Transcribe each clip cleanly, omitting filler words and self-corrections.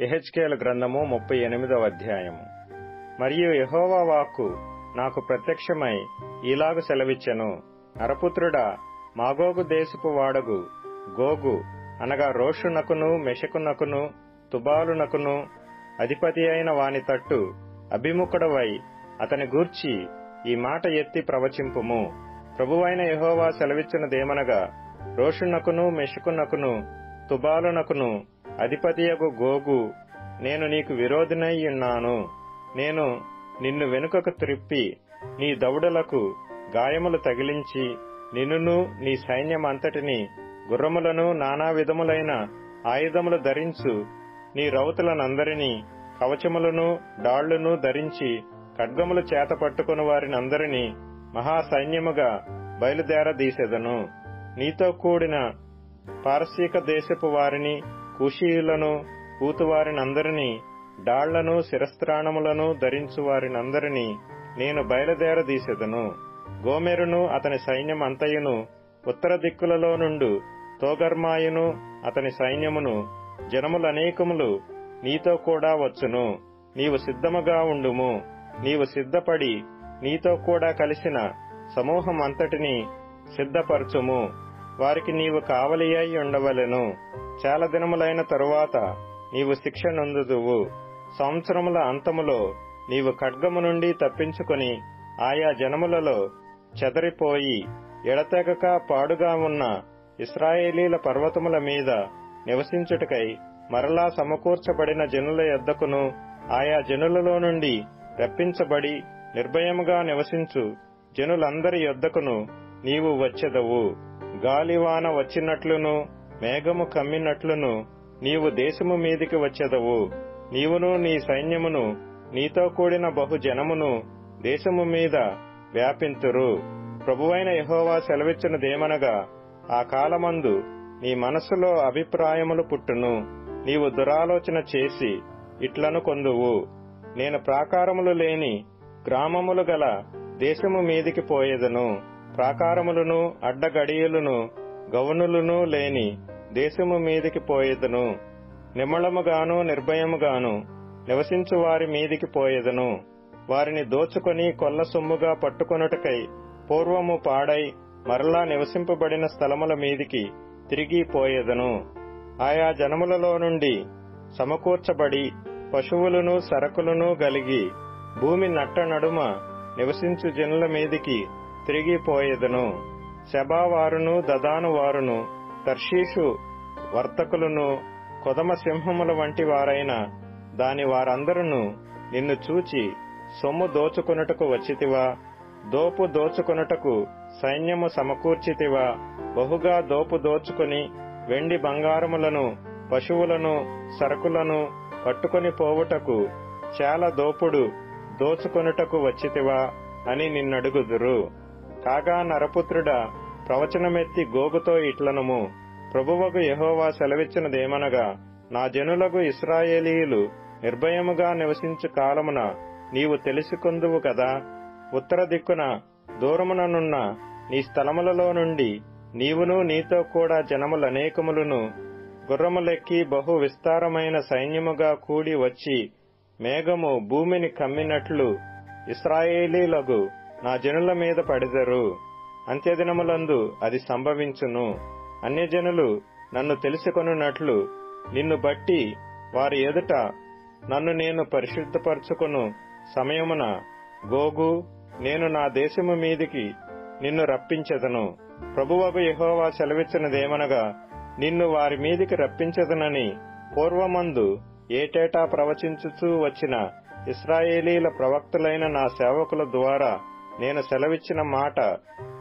యెహెజ్కేలు గ్రంథము 38వ అధ్యాయము. మరియు యెహోవా వాక్కు నాకు ప్రత్యక్షమై ఈలాగు సెలవిచ్చెను, నరపుత్రుడా, మాగోగు దేశపు వాడగు గోగు అనగా రోషునకును మెషకునకును తుబాలునకును అధిపతి అయిన వాని తట్టు అభిముఖుడవై అతని గూర్చి ఈ మాట ఎత్తి ప్రవచింపుము. ప్రభువైన యెహోవా సెలవిచ్చినదేమనగా, రోషునకును మెషకునకును తుబాలునకును అధిపతియగు గోగు, నేను నీకు విరోధినై ఉన్నాను. నేను నిన్ను వెనుకకు త్రిప్పి నీ దవడలకు గాయములు తగిలించి నిన్నును నీ సైన్యమంతటిని గుర్రములను నానా విధములైన ఆయుధములు ధరించు నీ రౌతులనందరినీ కవచములను డాళ్లును ధరించి ఖడ్గములు చేత పట్టుకుని వారినందరినీ మహాసైన్యముగా బయలుదేరదీసెదను. నీతో కూడిన పారసీక దేశపు వారిని, కుషీయులను, పూతువారినందరినీ, డాళ్లను శిరస్త్రాణములను ధరించు వారినందరినీ నేను బయలుదేరదీసెదను. గోమెరును అతని సైన్యం అంతయును ఉత్తర దిక్కులలో నుండు తోగర్మాయును అతని సైన్యమును జనములనేకములు నీతో కూడా వచ్చును. నీవు సిద్ధముగా ఉండుము. నీవు సిద్ధపడి నీతో కూడా కలిసిన సమూహం అంతటిని సిద్ధపరచుము. వారికి నీవు కావలి అయి ఉండవలెను. చాలా దినములైన తరువాత నీవు శిక్ష నొందుదువు. సంవత్సరముల అంతములో నీవు ఖడ్గము నుండి తప్పించుకొని ఆయా జనములలో చెదరిపోయి ఎడతెగక పాడుగా ఉన్న ఇశ్రాయేలీల పర్వతముల మీద నివసించుటకై మరలా సమకూర్చబడిన జనుల యొద్దకును ఆయా జనులలో నుండి రప్పించబడి నిర్భయముగా నివసించు జనులందరి యొద్దకును నీవు వచ్చెదవు. గాలివాన వచ్చినట్లును మేఘము కమ్మినట్లును నీవు దేశము మీదికి వచ్చెదవు. నీవును నీ సైన్యమును నీతో కూడిన బహుజనమును దేశము మీద వ్యాపింతురు. ప్రభువైన యెహోవా సెలవిచ్చినదేమనగా, ఆ కాలమందు నీ మనస్సులో అభిప్రాయములు పుట్టును. నీవు దురాలోచన చేసి ఇట్లను కొందువు, నేను ప్రాకారములు లేని గ్రామములు గల దేశము మీదికి పోయేదను. ప్రాకారములను అడ్డగడియలును గవనులను లేని దేశము మీదికి పోయేదను. నిమ్మళముగాను నిర్భయముగాను నివసించు వారి మీదికి పోయేదను. వారిని దోచుకొని కొల్ల సొమ్ముగా పట్టుకొనుటకై పూర్వము పాడై మరలా నివసింపబడిన స్థలముల మీదికి తిరిగి పోయేదను. ఆయా జనములలో నుండి సమకూర్చబడి పశువులను సరకులను గలిగి భూమి నట్ట నడుమ నివసించు జనుల మీదికి తిరిగిపోయేదను. శబావారును దదాను వారును తర్షీషు వర్తకులను కొదమ సింహముల వంటి వారైన దాని వారందరూ నిన్ను చూచి, సొమ్ము దోచుకొనుటకు వచ్చితివా? దోపు దోచుకొనుటకు సైన్యము సమకూర్చితివా? బహుగా దోపు దోచుకొని వెండి బంగారములను పశువులను సరకులను పట్టుకొని పోవుటకు చాలా దోపుడు దోచుకొనుటకు వచ్చితివా అని నిన్నడుగుదురు. కాగా నరపుత్రుడా, ప్రవచనమెత్తి గోగుతో ఇట్లనుము, ప్రభువగు యెహోవా సెలవిచ్చినదేమనగా, నా జనులకు ఇశ్రాయేలీయులు నిర్భయముగా నివసించు కాలమున నీవు తెలుసుకొందువు కదా. ఉత్తర దిక్కున దూరముననున్న నీ స్థలములలో నుండి నీవును నీతో కూడా జనములనేకములను గుర్రములెక్కి బహు విస్తారమైన సైన్యముగా కూడి వచ్చి మేఘము భూమిని కమ్మినట్లు ఇశ్రాయేలీలకు నా జనుల మీద పడెదరు. అంత్యదినములందు అది సంభవించును. అన్యజనులు నన్ను తెలుసుకొనున్నట్లు నిన్ను బట్టి వారి ఎదుట నన్ను నేను పరిశుద్ధపరచుకొను సమయమున గోగు, నేను నా దేశము మీదికి నిన్ను రప్పించెదను. ప్రభువగు యెహోవా సెలవిచ్చినదేమనగా, నిన్ను వారి మీదికి రప్పించెదనని పూర్వమందు ఏటేటా ప్రవచించుచూ వచ్చిన ఇశ్రాయేలీల ప్రవక్తులైన నా సేవకుల ద్వారా నేను సెలవిచ్చిన మాట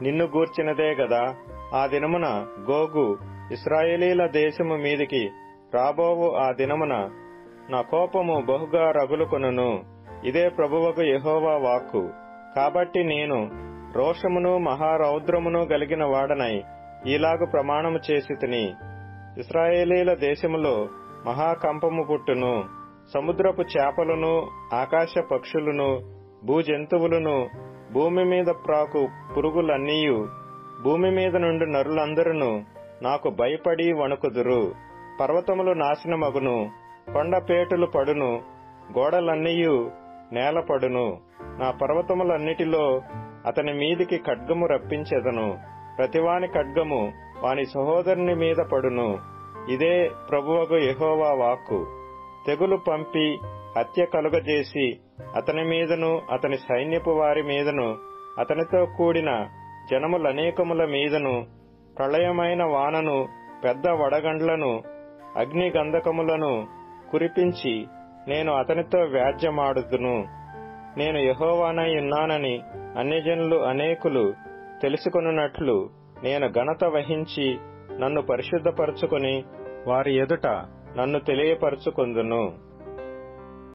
నిన్ను గూర్చినదే గదా. ఆ దినమున గోగు ఇశ్రాయేలీల దేశము మీదికి రాబోవు ఆ దినమున నా కోపము బహుగా రగులుకొనును. ఇదే ప్రభువగు యెహోవా వాక్కు. కాబట్టి నేను రోషమును మహారౌద్రమును గలిగిన వాడనై ఈలాగు ప్రమాణము చేసితిని. ఇశ్రాయేలీల దేశములో మహాకంపము పుట్టును. సముద్రపు చేపలను ఆకాశ పక్షులను భూజంతువులను భూమి మీద ప్రాకు పురుగులన్నీయు భూమి మీద నుండి నరులందరూ నాకు భయపడి వణుకుదురు. పర్వతములు నాశనమగును, కొండపేటులు పడును, గోడలన్నీయు నేలపడును. నా పర్వతములన్నిటిలో అతని మీదికి ఖడ్గము రప్పించెదను. ప్రతివాని ఖడ్గము వాని సహోదరుని మీద పడును. ఇదే ప్రభువగు యెహోవా వాక్కు. తెగులు పంపి హత్య కలుగజేసి అతని మీదను అతని సైన్యపు వారి మీదను అతనితో కూడిన జనములనేకముల మీదను ప్రళయమైన వానను, పెద్ద వడగండ్లను, అగ్నిగంధకములను కురిపించి నేను అతనితో వ్యాజ్యమాడుదును. నేను యెహోవానై ఉన్నానని అన్యజనులు అనేకులు తెలుసుకొనున్నట్లు నేను ఘనత వహించి నన్ను పరిశుద్ధపరచుకొని వారి ఎదుట నన్ను తెలియపరచుకొందును.